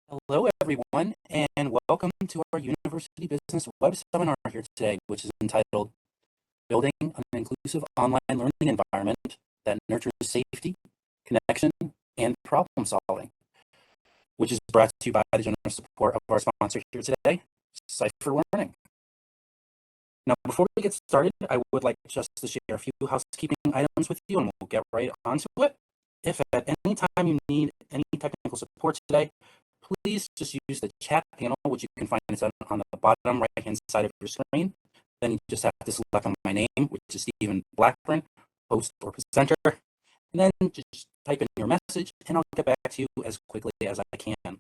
Hello, everyone, and welcome to our University Business Web Seminar here today, which is entitled Building an Inclusive Online Learning Environment that Nurtures Safety, Connection, and Problem Solving, which is brought to you by the generous support of our sponsor here today, Cipher Learning. Now, before we get started, I would like just to share a few housekeeping items with you, and we'll get right onto it. If at any time you need any technical support today, please just use the chat panel, which you can find on the bottom right-hand side of your screen. Then you just have to select on my name, which is Stephen Blackburn, host or presenter, and then just type in your message, and I'll get back to you as quickly as I can.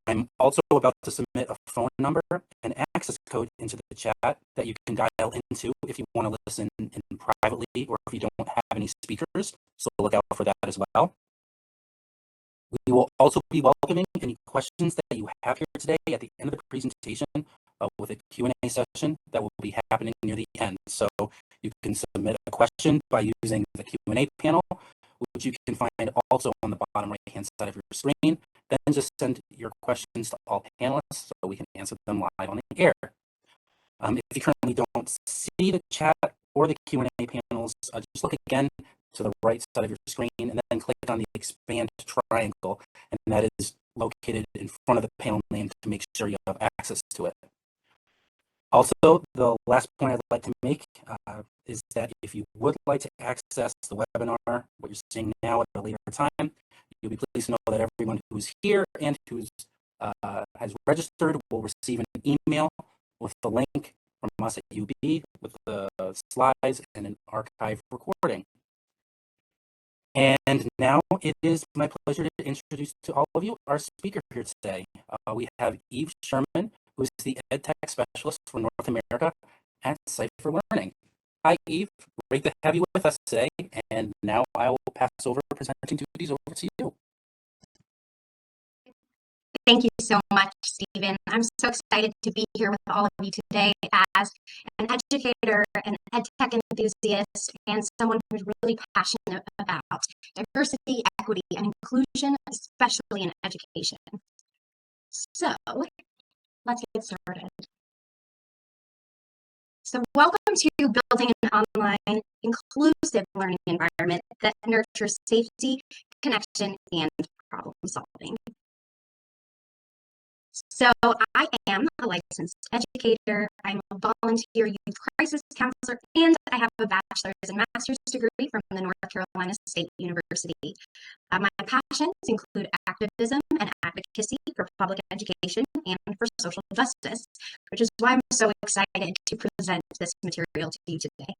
I'm also about to submit a phone number and access code into the chat that you can dial into if you want to listen in privately or if you don't have any speakers, so look out for that as well. We will also be welcoming any questions that you have here today at the end of the presentation with a Q&A session that will be happening near the end. So you can submit a question by using the Q&A panel, which you can find also on the bottom right-hand side of your screen. Then just send your questions to all panelists so we can answer them live on the air. If you currently don't see the chat or the Q&A panels, just look again to the right side of your screen and then click on the expand triangle, and that is located in front of the panel name to make sure you have access to it. Also, the last point I'd like to make is that if you would like to access the webinar, what you're seeing now at a later time, you'll be pleased to know that everyone who's here and who has registered will receive an email with the link from us at UB with the slides and an archive recording. And now it is my pleasure to introduce to all of you our speaker here today. We have Eve Sherman, who is the EdTech Specialist for North America at Cipher Learning. Hi, Eve. Great to have you with us today. And now I will pass over presenting duties over to you. Thank you so much, Stephen. I'm so excited to be here with all of you today as an educator, an EdTech enthusiast, and someone who's really passionate about diversity, equity, and inclusion, especially in education. So let's get started. So welcome to building an online inclusive learning environment that nurtures safety, connection, and problem solving. So I am a licensed educator, I'm a volunteer youth crisis counselor, and I have a bachelor's and master's degree from the North Carolina State University. My passions include activism and advocacy for public education and for social justice, which is why I'm so excited to present this material to you today.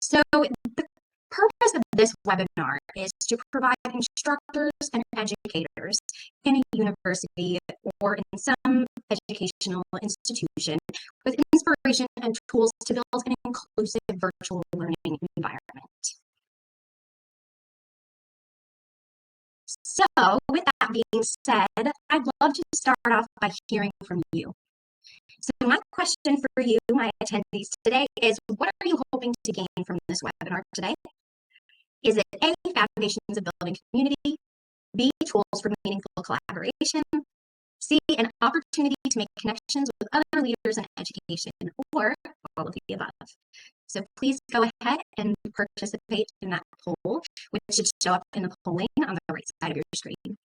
So the purpose of this webinar is to provide instructors and educators in a university or in some educational institution with inspiration and tools to build an inclusive virtual learning environment. So, with that being said, I'd love to start off by hearing from you. So my question for you, my attendees today, is what are you hoping to gain from this webinar today? Is it A, foundations of building community, B, tools for meaningful collaboration, C, an opportunity to make connections with other leaders in education, or all of the above? So please go ahead and participate in that poll, which should show up in the polling on the right side of your screen.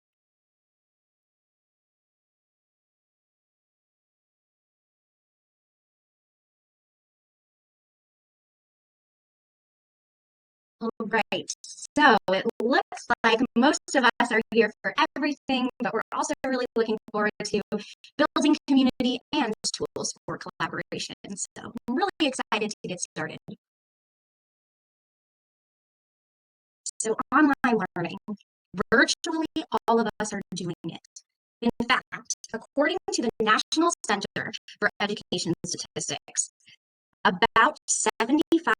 All right, so it looks like most of us are here for everything, but we're also really looking forward to building community and tools for collaboration. So I'm really excited to get started. So online learning, virtually all of us are doing it. In fact, according to the National Center for Education Statistics, about 75%,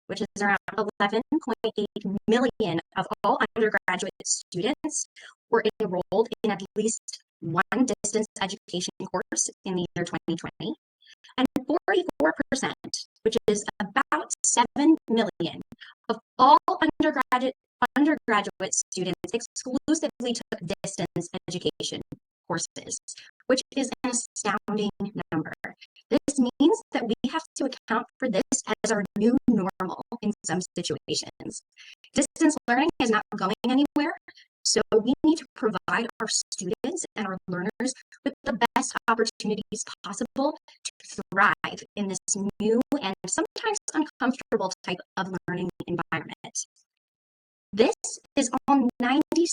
which is around 11.8 million of all undergraduate students, were enrolled in at least one distance education course in the year 2020, and 44%, which is about 7 million of all undergraduate undergraduate students exclusively took distance education courses, which is an astounding number. This means that we have to account for this as our new normal in some situations. Distance learning is not going anywhere, so we need to provide our students and our learners with the best opportunities possible to thrive in this new and sometimes uncomfortable type of learning environment. This is all 97%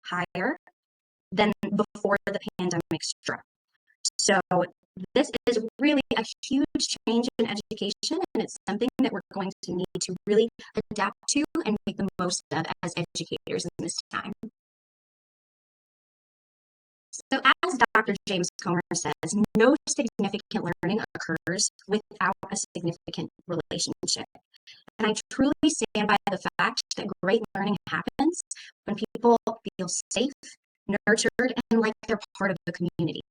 higher than before the pandemic struck. So this is really a huge change in education, and it's something that we're going to need to really adapt to and make the most of as educators in this time. So as Dr. James Comer says, no significant learning occurs without a significant relationship. And I truly stand by the fact that great learning happens when people feel safe, nurtured, and like they're part of the community.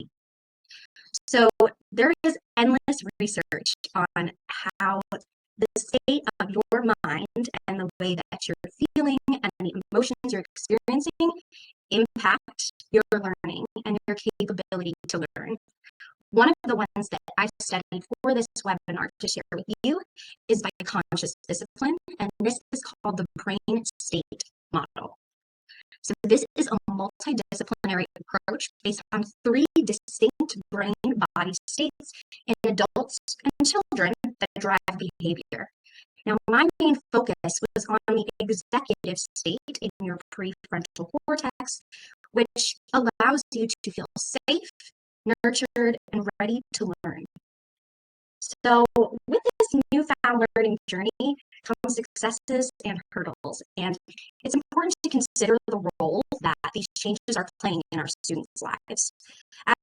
So there is endless research on how the state of your mind and the way that you're feeling and the emotions you're experiencing impact your learning and your capability to learn. One of the ones that I studied for this webinar to share with you is by conscious discipline, and this is called the brain state model. So this is a multidisciplinary approach based on 3 distinct brain-body states in adults and children that drive behavior. Now, my main focus was on the executive state in your prefrontal cortex, which allows you to feel safe, nurtured, and ready to learn. So with this newfound learning journey comes successes and hurdles, and it's important to consider the role that these changes are playing in our students' lives.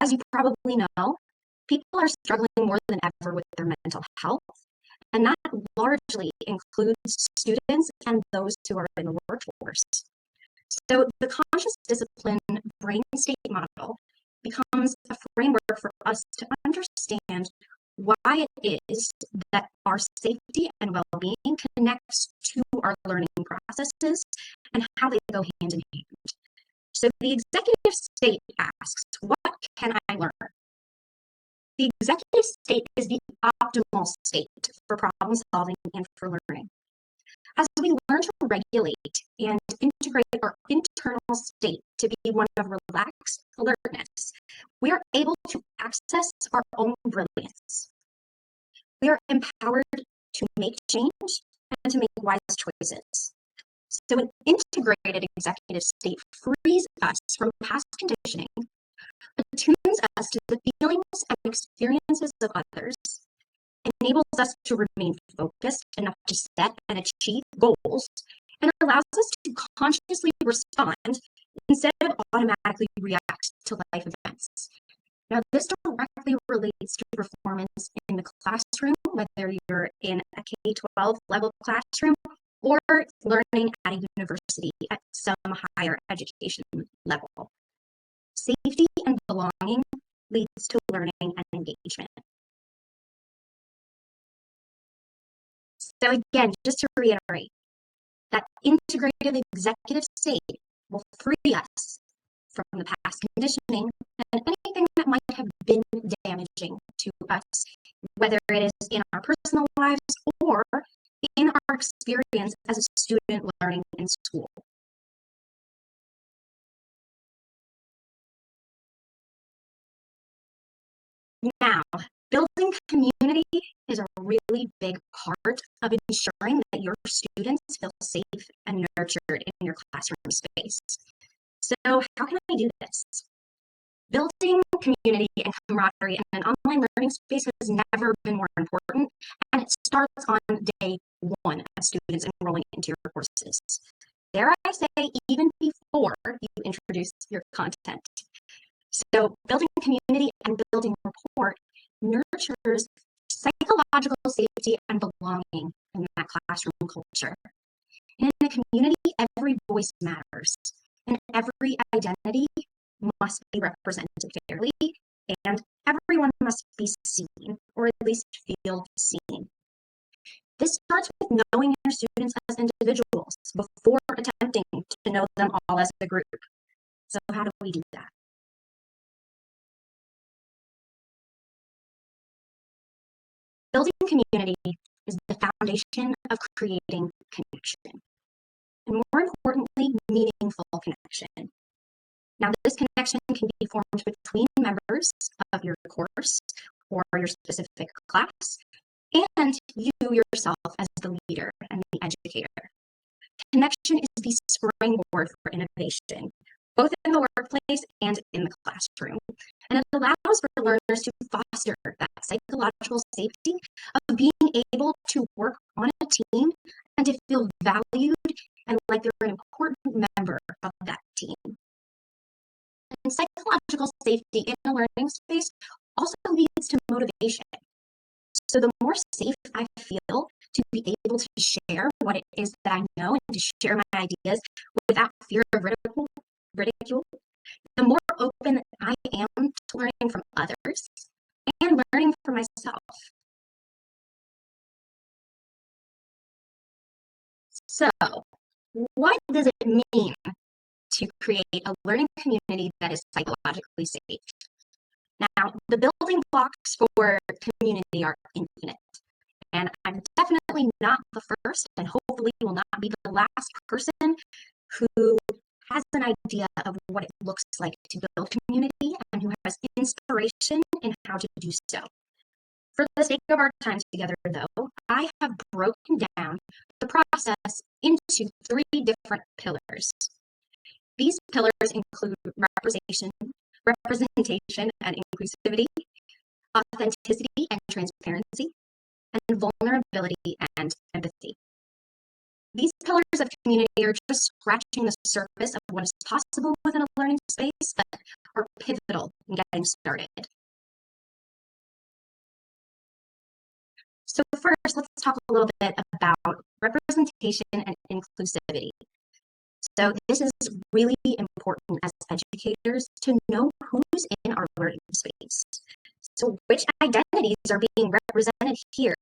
As you probably know, people are struggling more than ever with their mental health, and that largely includes students and those who are in the workforce. So the conscious discipline brain state model becomes a framework for us to understand why it is that our safety and well-being connects to our learning processes and how they go hand in hand. So the executive state asks, what can I learn? The executive state is the optimal state for problem solving and for learning. As we learn to regulate and integrate our internal state to be one of relaxed alertness, we are able to access our own brilliance. We are empowered to make change and to make wise choices. So an integrated executive state frees us from past conditioning, attunes us to the feelings and experiences of others, enables us to remain focused enough to set and achieve goals, and allows us to consciously respond instead of automatically react to life events. Now, this directly relates to performance in the classroom, whether you're in a K-12 level classroom or learning at a university at some higher education level. Safety and belonging leads to learning and engagement. So again, just to reiterate, that integrated executive state will free us from the past conditioning and anything that might have been damaging to us, whether it is in our personal lives or in our experience as a student learning in school. Now, building community is a really big part of ensuring that your students feel safe and nurtured in your classroom space. So how can I do this? Building community and camaraderie in an online learning space has never been more important, and it starts on day 1 of students enrolling into your courses. Dare I say, even before you introduce your content. So building community and building rapport nurtures psychological safety and belonging in that classroom culture. In a community, every voice matters, and every identity must be represented fairly, and everyone must be seen, or at least feel seen. This starts with knowing your students as individuals before attempting to know them all as a group. So how do we do that? Building community is the foundation of creating connection, and more importantly, meaningful connection. Now, this connection can be formed between members of your course or your specific class, and you yourself as the leader and the educator. Connection is the springboard for innovation, both in the workplace and in the classroom. And it allows for learners to foster that psychological safety of being able to work on a team and to feel valued and like they're an important member of that team. And psychological safety in a learning space also leads to motivation. So the more safe I feel to be able to share what it is that I know and to share my ideas without fear of ridicule, the more open I am to learning from others and learning for myself. So, what does it mean to create a learning community that is psychologically safe? Now, the building blocks for community are infinite. And I'm definitely not the first, and hopefully will not be the last person who has an idea of what it looks like to build community and who has inspiration in how to do so. For the sake of our time together, though, I have broken down the process into 3 different pillars. These pillars include representation and inclusivity, authenticity and transparency, and vulnerability and empathy. These pillars of community are just scratching the surface of what is possible within a learning space, but are pivotal in getting started. So first, let's talk a little bit about representation and inclusivity. So this is really important as educators to know who's in our learning space. So which identities are being represented here,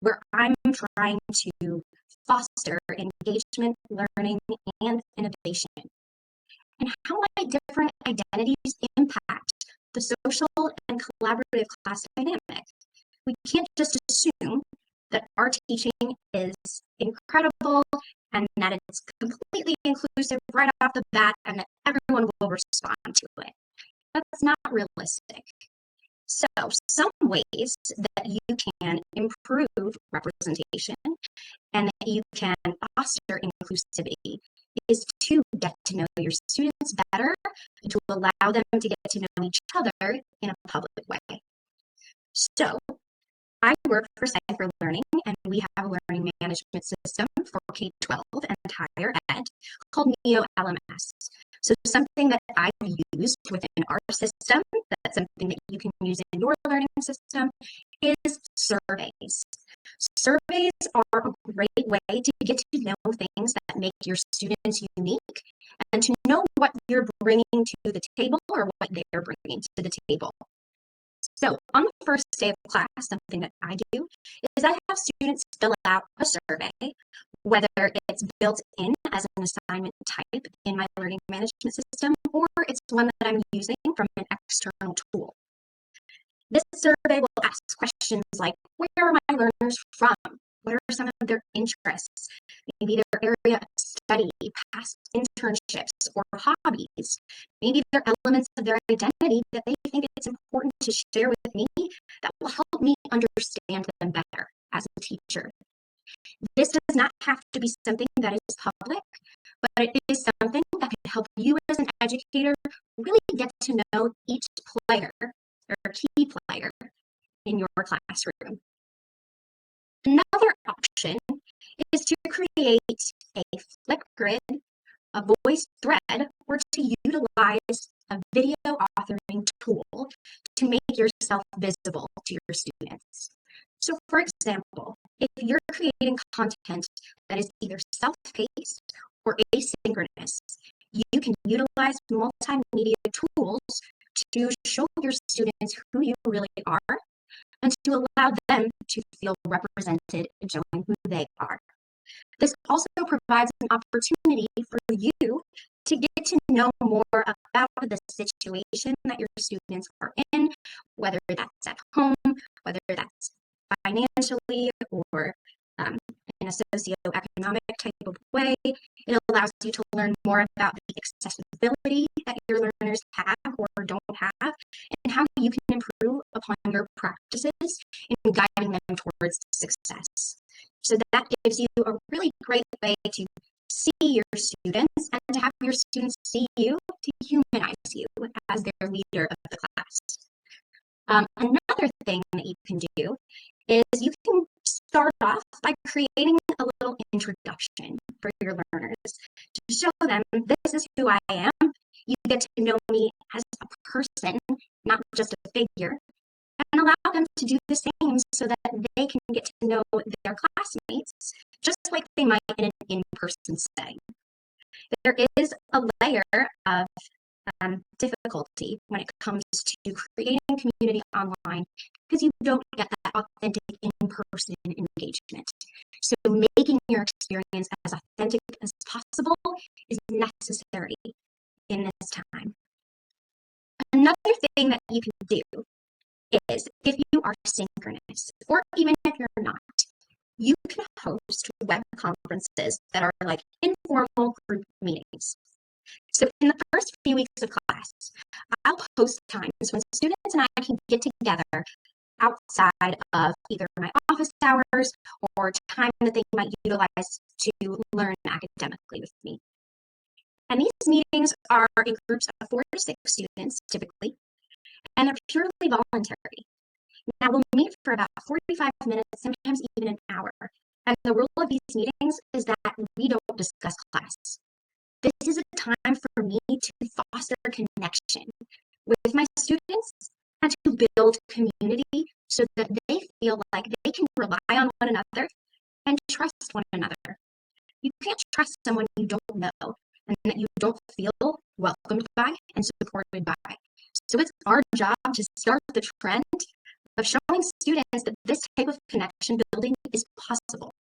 where I'm trying to foster engagement, learning, and innovation? And how might different identities impact the social and collaborative class dynamic? We can't just assume that our teaching is incredible and that it's completely inclusive right off the bat and that everyone will respond to it. That's not realistic. So some ways that you can improve representation and that you can foster inclusivity is to get to know your students better and to allow them to get to know each other in a public way. So I work for Cipher Learning, and we have a learning management system for K-12 and higher ed called Neo LMS. So something that I've used within our system, that's something that you can use in your learning system, is surveys. Surveys are a great way to get to know things that make your students unique and to know what you're bringing to the table or what they're bringing to the table. So on the first day of class, something that I do is I have students fill out a survey, whether it's built in as an assignment type in my learning management system, or it's one that I'm using from an external tool. This survey will ask questions like, where are my learners from? What are some of their interests? Maybe their area of study, past internships or hobbies. Maybe there are elements of their identity that they think it's important to share with me that will help me understand them better as a teacher. This does not have to be something that is public, but it is something that can help you as an educator really get to know each player or key player in your classroom. Another option is to create a Flipgrid, a voice thread, or to utilize a video authoring tool to make yourself visible to your students. So for example, if you're creating content that is either self-paced or asynchronous, you can utilize multimedia tools to show your students who you really are and to allow them to feel represented in showing who they are. This also provides an opportunity for you to get to know more about the situation that your students are in, whether that's at home, whether that's financially or in a socioeconomic type of way. It allows you to learn more about the accessibility that your learners have or don't have, and how you can improve upon your practices in guiding them towards success. So that gives you a really great way to see your students and to have your students see you, to humanize you as their leader of the class. Another thing that you can do is you can start off by creating a little introduction for your learners to show them this is who I am. You get to know me as a person, not just a figure, and allow them to do the same so that they can get to know their classmates just like they might in an in-person setting. There is a layer of difficulty when it comes to creating community online because you don't get that authentic in-person engagement. So making your experience as authentic as possible is necessary in this time. Another thing that you can do is if you are synchronous, or even if you're not, you can host web conferences that are like informal group meetings. So in the first few weeks of class, I'll post times when students and I can get together outside of either my office hours or time that they might utilize to learn academically with me. And these meetings are in groups of 4 to 6 students typically, and they're purely voluntary. Now we'll meet for about 45 minutes, sometimes even an hour. And the rule of these meetings is that we don't discuss class. This is a time for me to foster connection with my students and to build community so that they feel like they can rely on one another and trust one another. You can't trust someone you don't know and that you don't feel welcomed by and supported by. So it's our job to start the trend of showing students that this type of connection building is possible.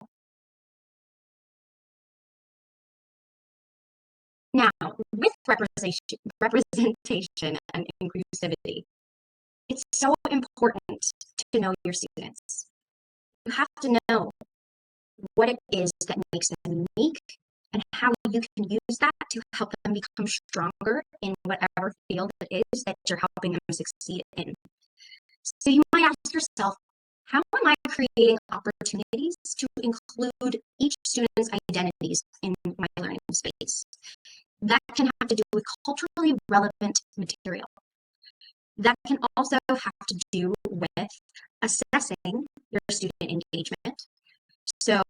Now, with representation and inclusivity, it's so important to know your students. You have to know what it is that makes them unique and how you can use that to help them become stronger in whatever field it is that you're helping them succeed in. So you might ask yourself, how am I creating opportunities to include each student's identities in my learning space? That can have to do with culturally relevant material. That can also have to do with assessing your student engagement. So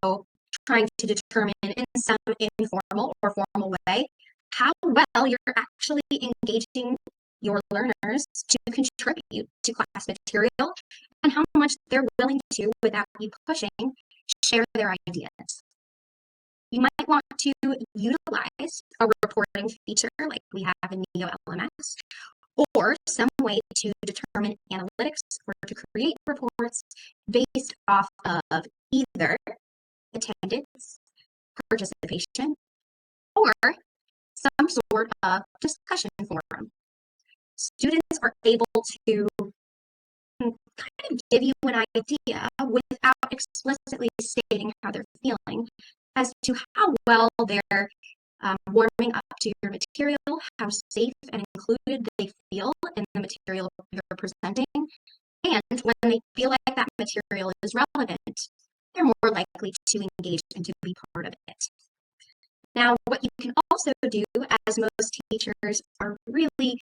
trying to determine in some informal or formal way how well you're actually engaging your learners to contribute to class material and how much they're willing to, without you pushing, share their ideas. You might want to utilize a reporting feature like we have in Neo LMS, or some way to determine analytics or to create reports based off of either attendance, participation, or some sort of discussion forum. Students are able to kind of give you an idea without explicitly stating how they're feeling as to how well they're warming up to your material, how safe and included they feel in the material you're presenting, and when they feel like that material is relevant, they're more likely to engage and to be part of it. Now, what you can also do, as most teachers are really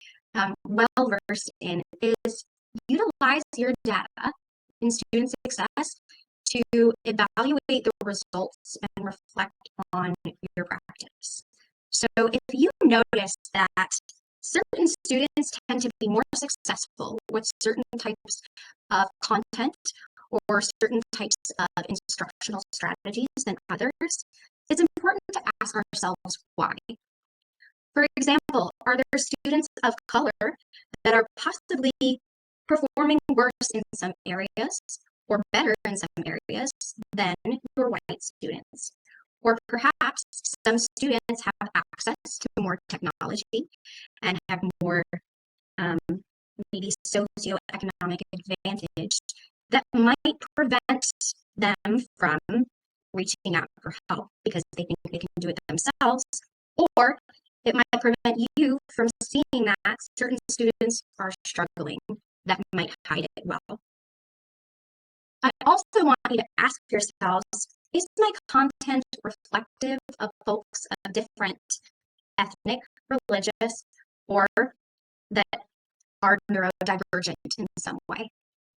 well versed in, is utilize your data in student success to evaluate the results and reflect on your practice. So if you notice that certain students tend to be more successful with certain types of content or certain types of instructional strategies than others, it's important to ask ourselves why. For example, are there students of color that are possibly performing worse in some areas or better in some areas than your white students? Or perhaps some students have access to more technology and have more maybe socioeconomic advantage that might prevent them from reaching out for help because they think they can do it themselves, or it might prevent you from seeing that certain students are struggling that might hide it well. I also want you to ask yourselves, is my content reflective of folks of different ethnic, religious, or that are neurodivergent in some way?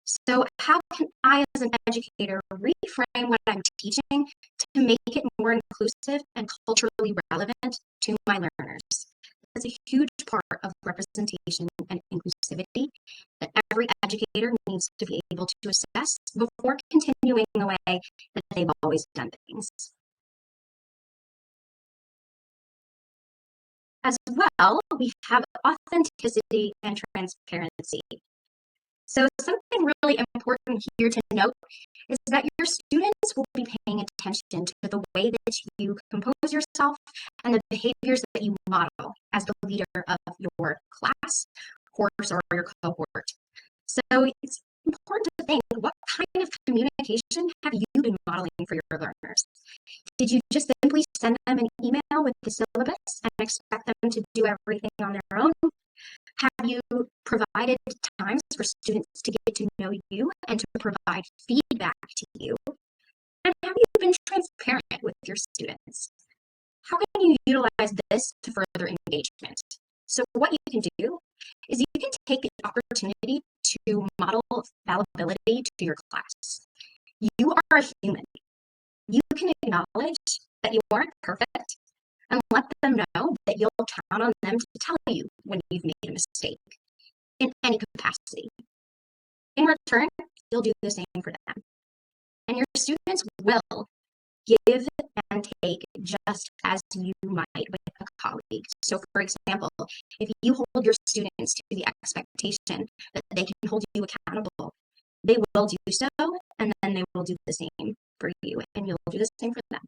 So how can I, as an educator, reframe what I'm teaching to make it more inclusive and culturally relevant to my learners? That's a huge part of representation and inclusivity that every educator needs to be able to assess before continuing the way that they've always done things. As well, we have authenticity and transparency. So something really important here to note is that your students will be paying attention to the way that you compose yourself and the behaviors that you model as the leader of your class, course, or your cohort. So it's important to think, what kind of communication have you been modeling for your learners? Did you just simply send them an email with the syllabus and expect them to do everything on their own? Have you provided times for students to get to know you and to provide feedback to you? And have you been transparent with your students? How can you utilize this to further engagement? So what you can do is you can take the opportunity to model fallibility to your class. You are a human. You can acknowledge that you aren't perfect and let them know that you'll count on them to tell you when you've made a mistake in any capacity. In return, you'll do the same for them. And your students will give and take just as you might with a colleague. So for example, if you hold your students to the expectation that they can hold you accountable, they will do so, and then they will do the same for you, and you'll do the same for them.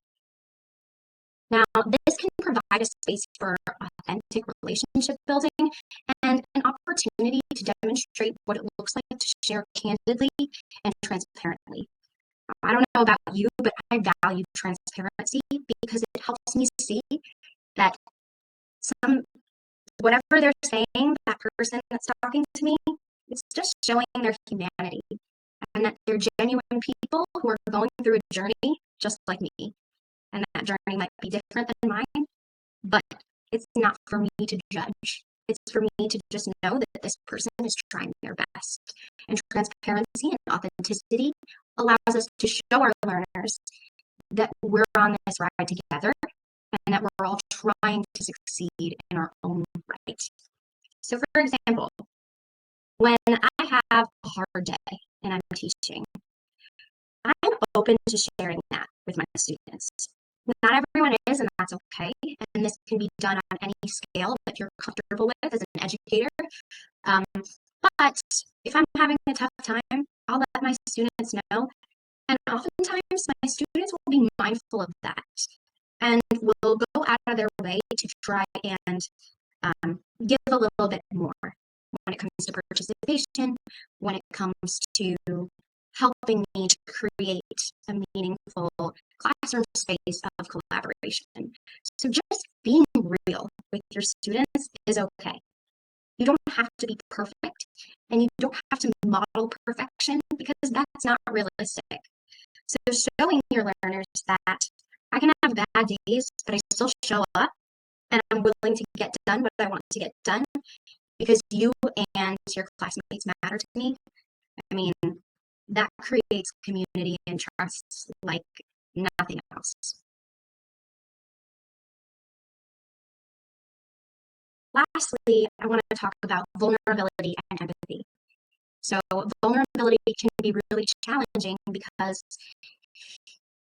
Now, this can provide a space for authentic relationship building and an opportunity to demonstrate what it looks like to share candidly and transparently. I don't know about you, but I value transparency because it helps me see that whatever they're saying, that person that's talking to me, it's just showing their humanity and that they're genuine people who are going through a journey just like me. And that journey might be different than mine, but it's not for me to judge. It's for me to just know that this person is trying their best. And transparency and authenticity allows us to show our learners that we're on this ride together and that we're all trying to succeed in our own right. So for example, when I have a hard day and I'm teaching, I'm open to sharing that with my students. Not everyone is, and that's okay. And this can be done on any scale that you're comfortable with as an educator. But if I'm having a tough time, I'll let my students know. And oftentimes my students will be mindful of that and will go out of their way to try and give a little bit more when it comes to participation, when it comes to helping me to create a meaningful classroom space of collaboration. So just being real with your students is okay. You don't have to be perfect, and you don't have to model perfection because that's not realistic. So showing your learners that I can have bad days, but I still show up and I'm willing to get done what I want to get done because you and your classmates matter to me. I mean, that creates community and trust like nothing else. Lastly, I want to talk about vulnerability and empathy. So vulnerability can be really challenging because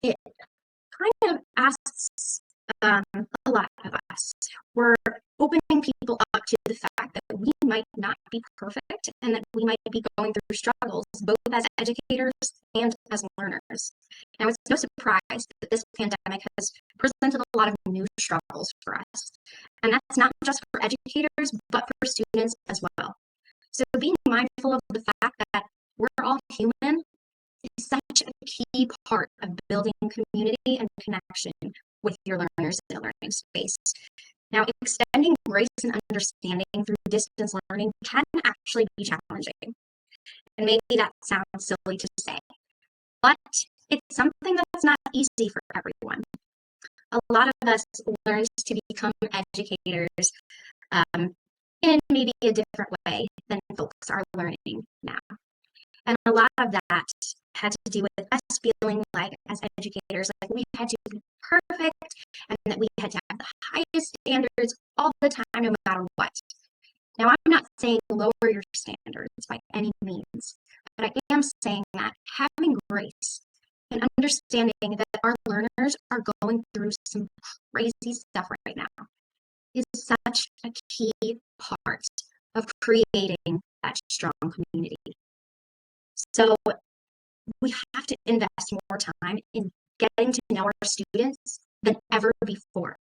it kind of asks a lot of us. We're opening people up to the fact that we might not be perfect and that we might be going through struggles, both as educators and as learners. Now, it's no surprise that this pandemic has presented a lot of new struggles for us. And that's not just for educators, but for students as well. So being mindful of the fact that we're all human is such a key part of building community and connection with your learners in a learning space. Now, extending grace and understanding through distance learning can actually be challenging. And maybe that sounds silly to say, but it's something that's not easy for everyone. A lot of us learn to become educators in maybe a different way than folks are learning now. And a lot of that had to do with us feeling like, as educators, like we had to be perfect and that we had to have the highest standards all the time, no matter what. Now, I'm not saying lower your standards by any means, but I am saying that having grace and understanding that our learners are going through some crazy stuff right now is such a key part of creating that strong community. So we have to invest more time in getting to know our students than ever before.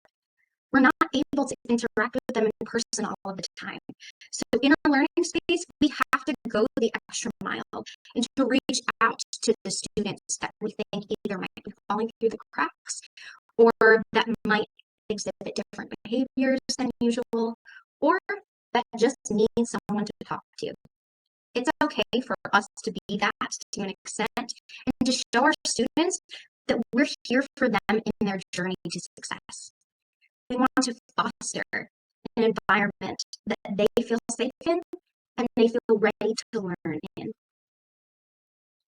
We're not able to interact with them in person all of the time. So in a learning space, we have to go the extra mile and to reach out to the students that we think either might be falling through the cracks or that might exhibit different behaviors than usual, or that just need someone to talk to. It's okay for us to be that to an extent and to show our students that we're here for them in their journey to success. We want to foster an environment that they feel safe in and they feel ready to learn in.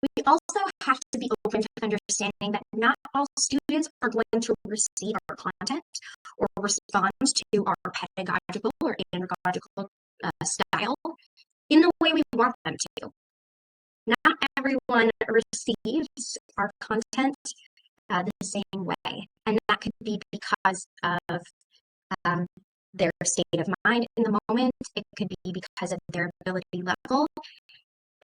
We also have to be open to understanding that not all students are going to receive our content or respond to our pedagogical or andragogical style in the way we want them to. Not everyone receives our content the same way, and that could be because of their state of mind in the moment. It could be because of their ability level.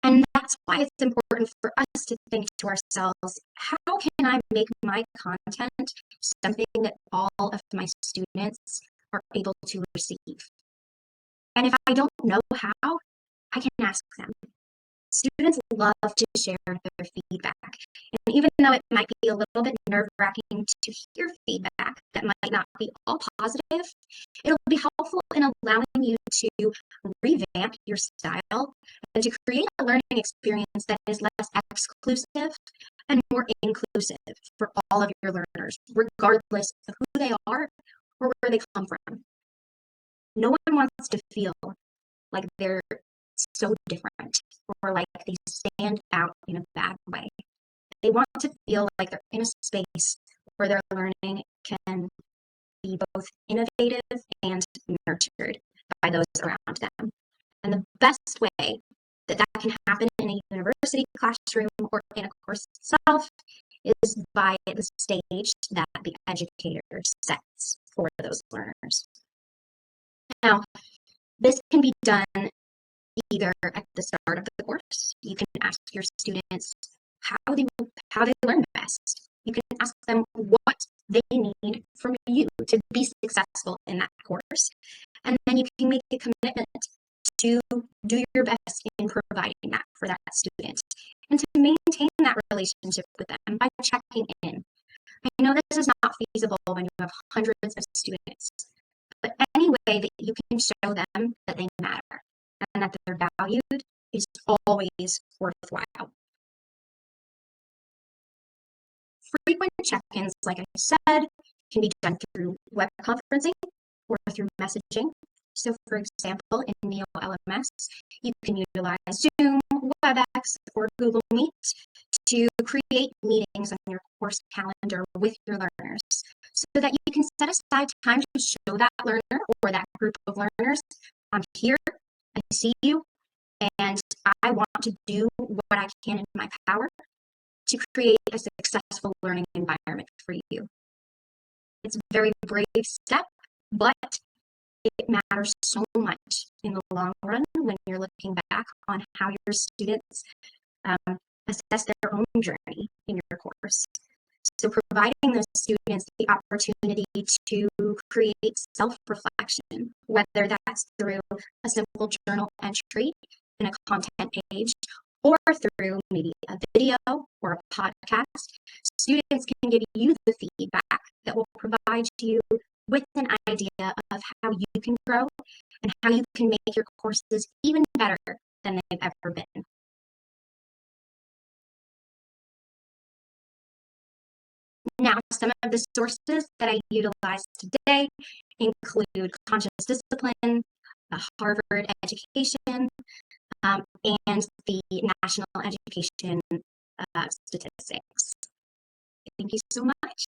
And that's why it's important for us to think to ourselves, how can I make my content something that all of my students are able to receive? And if I don't know how, I can ask them. Students love to share their feedback. And even though it might be a little bit nerve-wracking to hear feedback that might not be all positive, it'll be helpful in allowing you to revamp your style and to create a learning experience that is less exclusive and more inclusive for all of your learners, regardless of who they are or where they come from. No one wants to feel like they're so different or like they stand out in a bad way. They want to feel like they're in a space where their learning can be both innovative and nurtured by those around them. And the best way that that can happen in a university classroom or in a course itself is by the stage that the educator sets for those learners. Now, this can be done either at the start of the course. You can ask your students how they learn best. You can ask them what they need from you to be successful in that course. And then you can make a commitment to do your best in providing that for that student and to maintain that relationship with them by checking in. I know this is not feasible when you have hundreds of students, but any way that you can show them that they matter and that they're valued is always worthwhile. Frequent check-ins, like I said, can be done through web conferencing or through messaging. So for example, in Neo LMS, you can utilize Zoom, WebEx, or Google Meet to create meetings on your course calendar with your learners so that you can set aside time to show that learner or that group of learners, I'm here, I see you, and I want to do what I can in my power to create a successful learning environment for you. It's a very brave step, but it matters so much in the long run when you're looking back on how your students assess their own journey in your course. So providing those students the opportunity to create self-reflection, whether that's through a simple journal entry in a content page or through maybe a video or a podcast, students can give you the feedback that will provide you with an idea of how you can grow and how you can make your courses even better than they've ever been. Now, some of the sources that I utilize today include Conscious Discipline, Harvard Education, and the National Education Statistics. Thank you so much.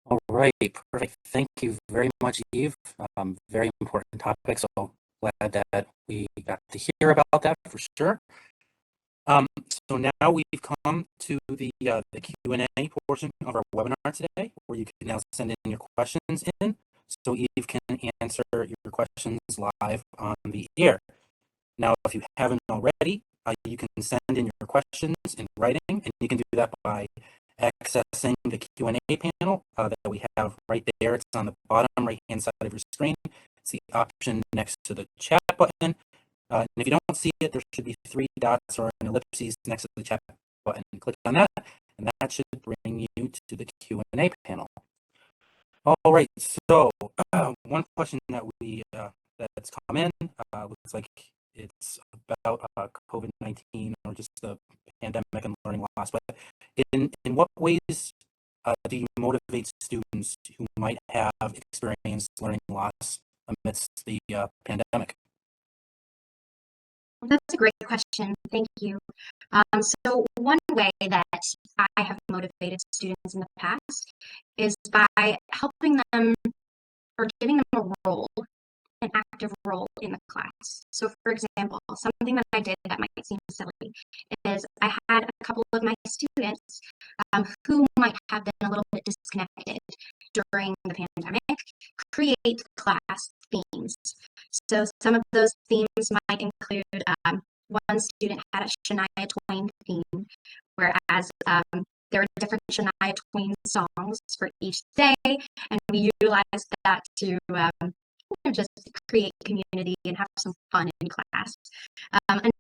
All right, perfect. Thank you very much, Eve. Very important topic, so glad that we got to hear about that for sure. So now we've come to the Q&A portion of our webinar today, where you can now send in your questions in, so Eve can answer your questions live on the air. Now, if you haven't already, you can send in your questions in writing, and you can do that by accessing the Q&A panel that we have right there. It's on the bottom right-hand side of your screen. It's the option next to the chat button. And if you don't see it, there should be 3 dots or an ellipses next to the chat button. Click on that, and that should bring you to the Q&A panel. All right, so one question that that's come in looks like it's about COVID-19 or just the pandemic and learning loss. But in what ways do you motivate students who might have experienced learning loss amidst the pandemic? That's a great question. Thank you. So one way that I have motivated students in the past is by helping them or giving them a role, an active role in the class. So for example, something that I did that might seem silly is I had a couple of my students who might have been a little bit disconnected during the pandemic create class themes. So some of those themes might include one student had a Shania Twain theme, whereas there were different Shania Twain songs for each day, and we utilized that to just create community and have some fun in class.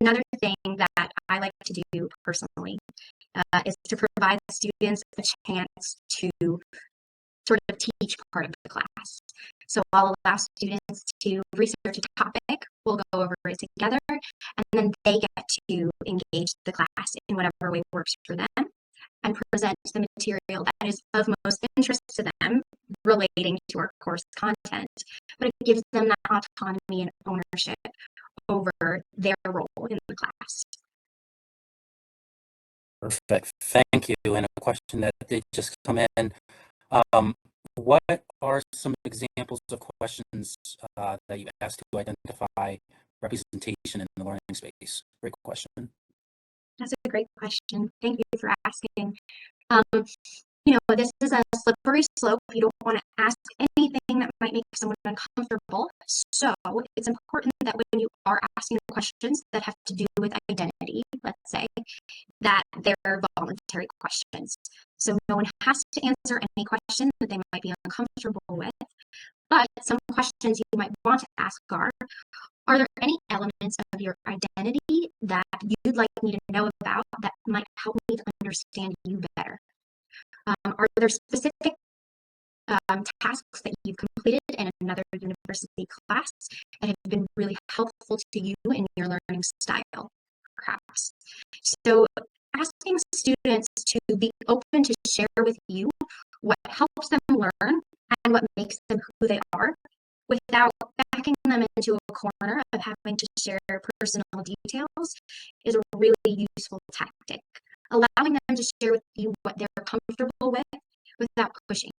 Another thing that I like to do personally is to provide students a chance to sort of teach part of the class. So I'll allow students to research a topic, we'll go over it together, and then they get to engage the class in whatever way works for them and present the material that is of most interest to them relating to our course content. But it gives them that autonomy and ownership over their role in the class. Perfect. Thank you. And a question that did just come in. What are some examples of questions that you've asked to identify representation in the learning space? Great question. That's a great question. Thank you for asking. This is a slippery slope. You don't want to ask anything that might make someone uncomfortable. So it's important that when you are asking questions that have to do with identity, let's say, that they're voluntary questions. So no one has to answer any question that they might be uncomfortable with. But some questions you might want to ask are there any elements of your identity that you'd like me to know about that might help me to understand you better? Are there specific tasks that you've completed in another university class that have been really helpful to you in your learning style, perhaps? So asking students to be open to share with you what helps them learn and what makes them who they are without backing them into a corner of having to share personal details is a really useful tactic. Allowing them to share with you what they're comfortable with without pushing.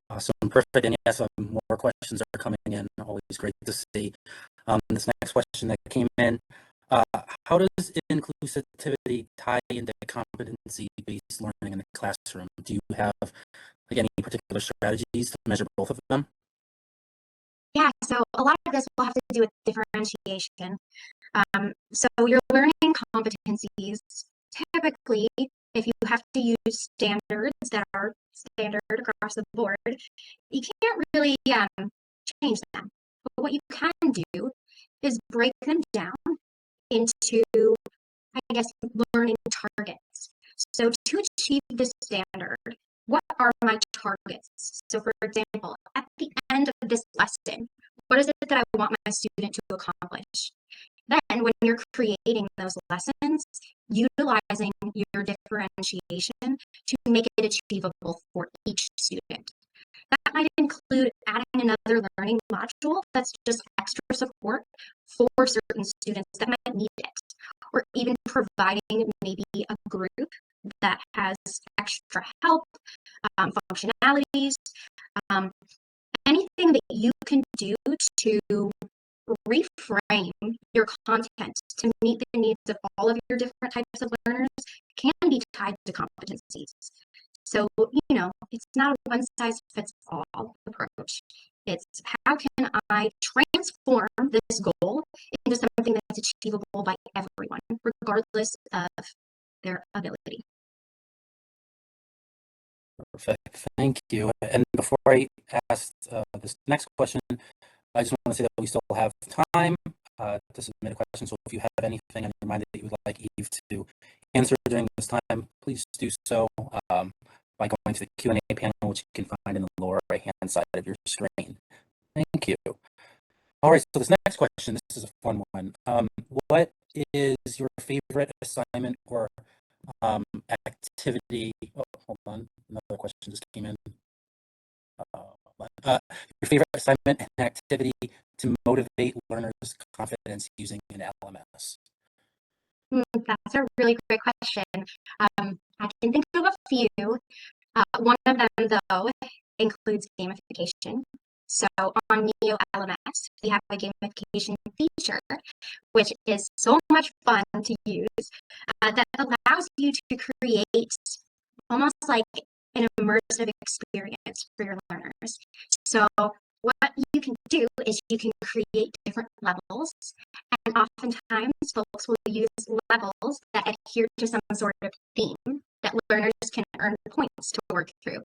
Awesome. Perfect. And yes, more questions are coming in. Always great to see. This next question that came in, how does inclusivity tie into competency-based learning in the classroom? Do you have any particular strategies to measure both of them? Yeah, so a lot of this will have to do with differentiation. So your learning competencies, typically, if you have to use standards that are standard across the board, you can't really change them. But what you can do is break them down into, I guess, learning targets. So to achieve this standard, what are my targets? So for example, at the end of this lesson, what is it that I want my student to accomplish? Then when you're creating those lessons, utilizing your differentiation to make it achievable for each student. That might include adding another learning module that's just extra support for certain students that might need it, or even providing maybe a group that has extra help, functionalities, um, anything that you can do to reframe your content to meet the needs of all of your different types of learners can be tied to competencies. So, it's not a one size fits all approach. It's how can I transform this goal into something that's achievable by everyone, regardless of their ability. Perfect. Thank you. And before I ask this next question, I just want to say that we still have time to submit a question. So if you have anything on your mind that you would like Eve to answer during this time, please do so by going to the Q&A panel, which you can find in the lower right-hand side of your screen. Thank you. All right, so this next question, this is a fun one. What is your favorite assignment or activity? Oh, hold on, another question just came in. Your favorite assignment and activity to motivate learners' confidence using an LMS? That's a really great question. I can think of a few. One of them, though, includes gamification. So on Neo LMS, we have a gamification feature, which is so much fun to use, that allows you to create almost like an immersive experience for your learners. So what you can do is you can create different levels, and oftentimes folks will use levels that adhere to some sort of theme that learners can earn points to work through.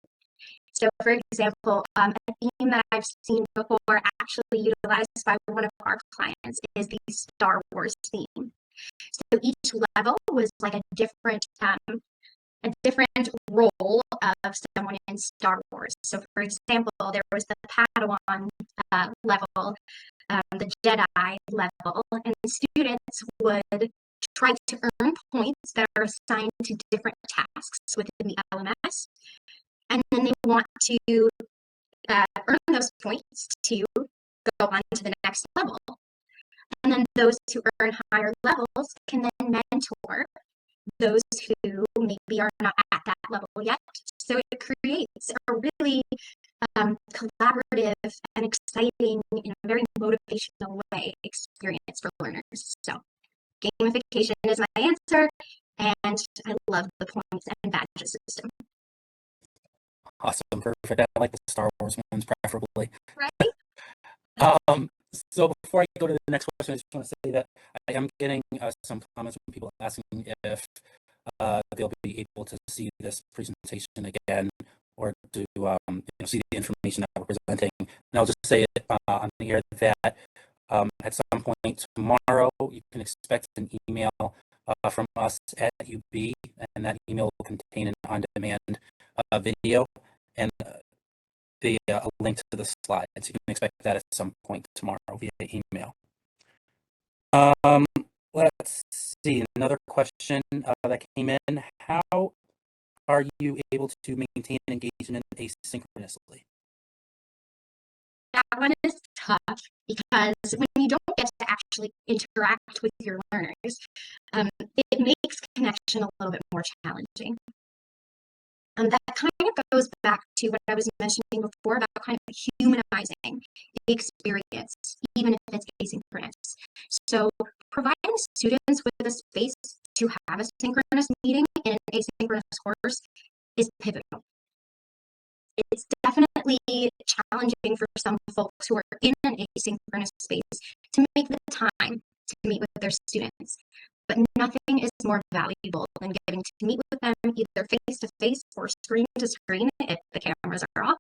So, for example, a theme that I've seen before actually utilized by one of our clients is the Star Wars theme. So each level was like a different role of someone in Star Wars. So, for example, there was the Padawan level, the Jedi level, and students would try to earn points that are assigned to different tasks within the LMS, and then they want to earn those points to go on to the next level. And then those who earn higher levels can then mentor those who maybe are not at that level yet. So it creates a really collaborative and exciting, in a very motivational way, experience for learners. So gamification is my answer, and I love the points and badges system. Awesome, perfect. I like the Star Wars ones preferably. Right? So before I go to the next question, I just want to say that I am getting some comments from people asking if they'll be able to see this presentation again or to see the information that we're presenting. And I'll just say it on the air that at some point tomorrow, you can expect an email from us at UB, and that email will contain an on-demand video and a link to the slides. You can expect that at some point tomorrow via email. Let's see, another question that came in. How are you able to maintain engagement asynchronously? That one is tough because when you don't get to actually interact with your learners, it makes connection a little bit more challenging. That kind of goes back to what I was mentioning before about kind of humanizing the experience, even if it's asynchronous. So providing students with a space to have a synchronous meeting in an asynchronous course is pivotal. It's definitely definitely challenging for some folks who are in an asynchronous space to make the time to meet with their students. But nothing is more valuable than getting to meet with them either face to face or screen to screen if the cameras are off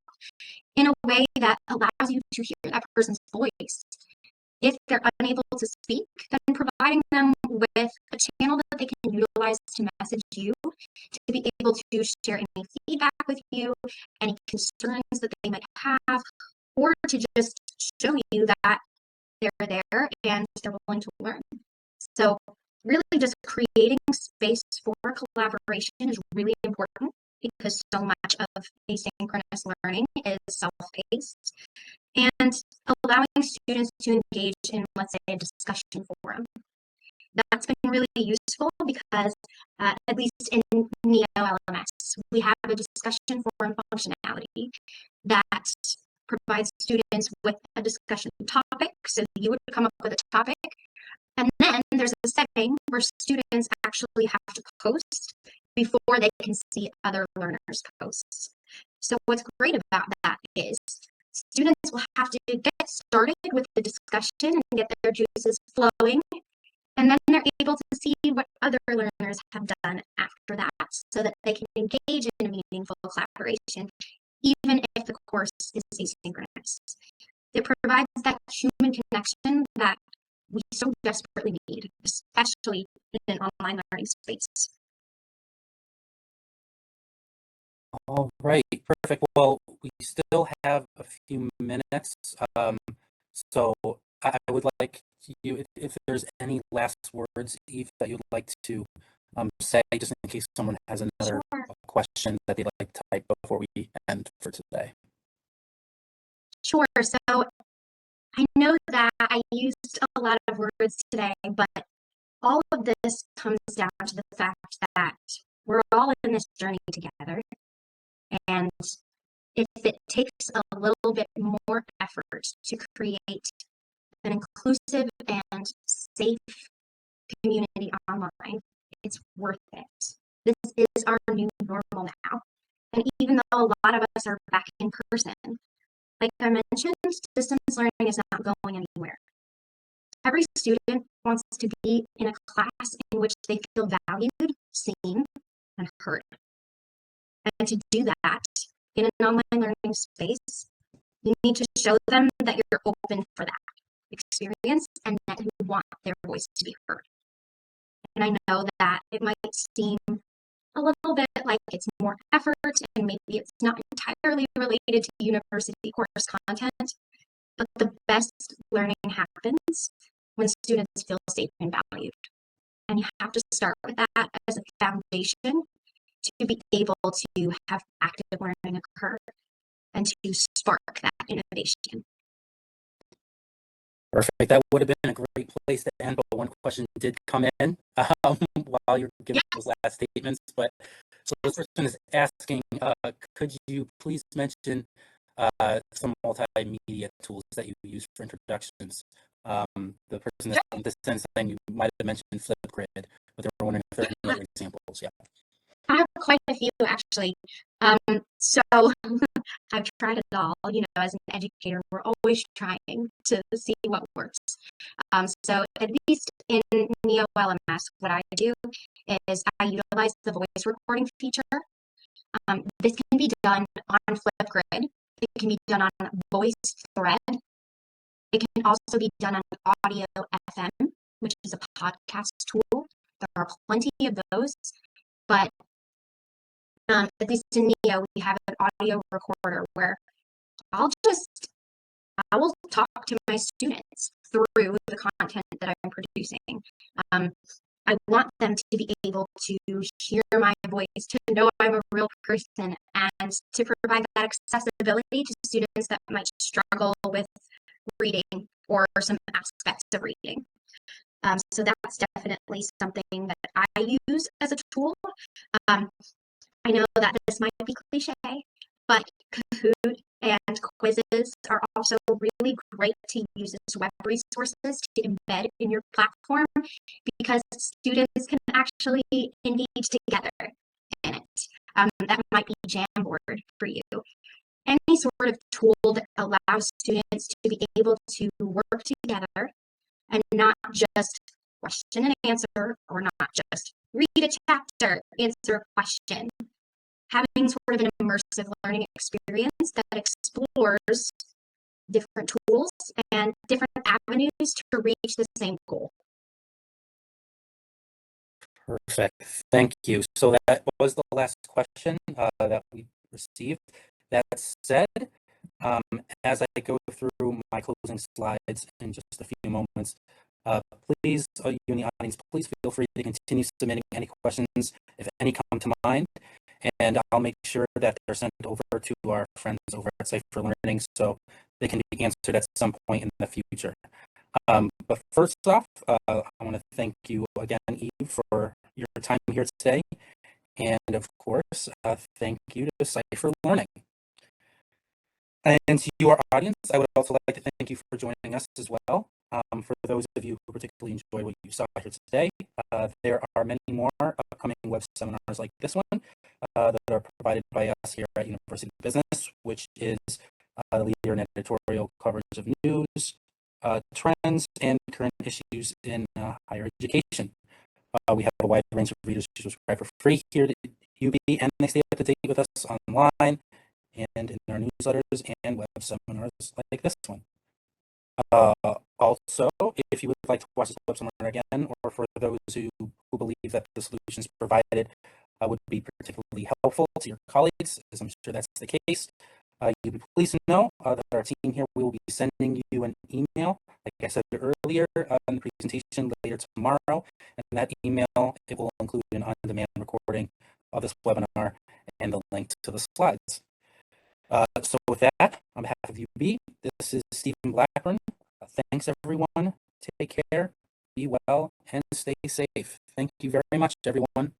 in a way that allows you to hear that person's voice. If they're unable to speak, then providing them with a channel that they can utilize to message you, to be able to share any feedback with you, any concerns that they might have, or to just show you that they're there and they're willing to learn. So really just creating space for collaboration is really important because so much of asynchronous learning is self-paced, and allowing students to engage in, let's say, a discussion forum. That's been really useful because, at least in Neo LMS, we have a discussion forum functionality that provides students with a discussion topic. So you would come up with a topic, and then there's a setting where students actually have to post before they can see other learners' posts. So what's great about that is students will have to get started with the discussion and get their juices flowing, and then they're able to see what other learners have done after that so that they can engage in a meaningful collaboration, even if the course is asynchronous. It provides that human connection that we so desperately need, especially in an online learning space. All right, perfect. Well, we still have a few minutes. So I would like you, if there's any last words, Eve, that you'd like to say, just in case someone has another question that they'd like to type before we end for today. Sure. So I know that I used a lot of words today, but all of this comes down to the fact that we're all in this journey together. And if it takes a little bit more effort to create an inclusive and safe community online, it's worth it. This is our new normal now. And even though a lot of us are back in person, like I mentioned, distance learning is not going anywhere. Every student wants to be in a class in which they feel valued, seen, and heard. And to do that in an online learning space, you need to show them that you're open for that experience and that you want their voice to be heard. And I know that it might seem a little bit like it's more effort and maybe it's not entirely related to university course content, but the best learning happens when students feel safe and valued. And you have to start with that as a foundation to be able to have active learning occur and to spark that innovation. Perfect. That would have been a great place to end, but one question did come in while you're giving those last statements. But so this person is asking, could you please mention some multimedia tools that you use for introductions? The person that's this sense saying you might have mentioned Flipgrid, but they were wondering if there are any other examples. Yeah. I have quite a few actually. So I've tried it all. You know, as an educator, we're always trying to see what works. So at least in Neo LMS, what I do is I utilize the voice recording feature. This can be done on Flipgrid. It can be done on VoiceThread. It can also be done on Audio FM, which is a podcast tool. There are plenty of those, but at least in Neo, we have an audio recorder where I will talk to my students through the content that I'm producing. I want them to be able to hear my voice, to know I'm a real person, and to provide that accessibility to students that might struggle with reading or some aspects of reading. So that's definitely something that I use as a tool. I know that this might be cliche, but Kahoot and quizzes are also really great to use as web resources to embed in your platform because students can actually engage together in it. That might be Jamboard for you. Any sort of tool that allows students to be able to work together and not just question and answer, or not just read a chapter, answer a question. Having sort of an immersive learning experience that explores different tools and different avenues to reach the same goal. Perfect. Thank you. So that was the last question that we received. That said, as I go through my closing slides in just a few moments, please, you in the audience, please feel free to continue submitting any questions, if any come to mind, and I'll make sure that they're sent over to our friends over at Cipher Learning so they can be answered at some point in the future. But first off, I want to thank you again, Eve, for your time here today. And of course, thank you to Cipher Learning. And to your audience, I would also like to thank you for joining us as well. For those of you who particularly enjoyed what you saw here today, there are many more upcoming web seminars like this one that are provided by us here at University Business, which is the leader in editorial coverage of news, trends, and current issues in higher education. We have a wide range of readers who subscribe for free here at UB, and they stay up to date with us online and in our newsletters and web seminars like this one. Also, if you would like to watch this web seminar again, or for those who believe that the solutions provided would be particularly helpful to your colleagues, as I'm sure that's the case, you'll be pleased to know that our team here will be sending you an email, like I said earlier in the presentation, later tomorrow, and that email, it will include an on-demand recording of this webinar and the link to the slides. So with that, on behalf of UB, this is Stephen Blackburn. Thanks, everyone. Take care, be well, and stay safe. Thank you very much, everyone.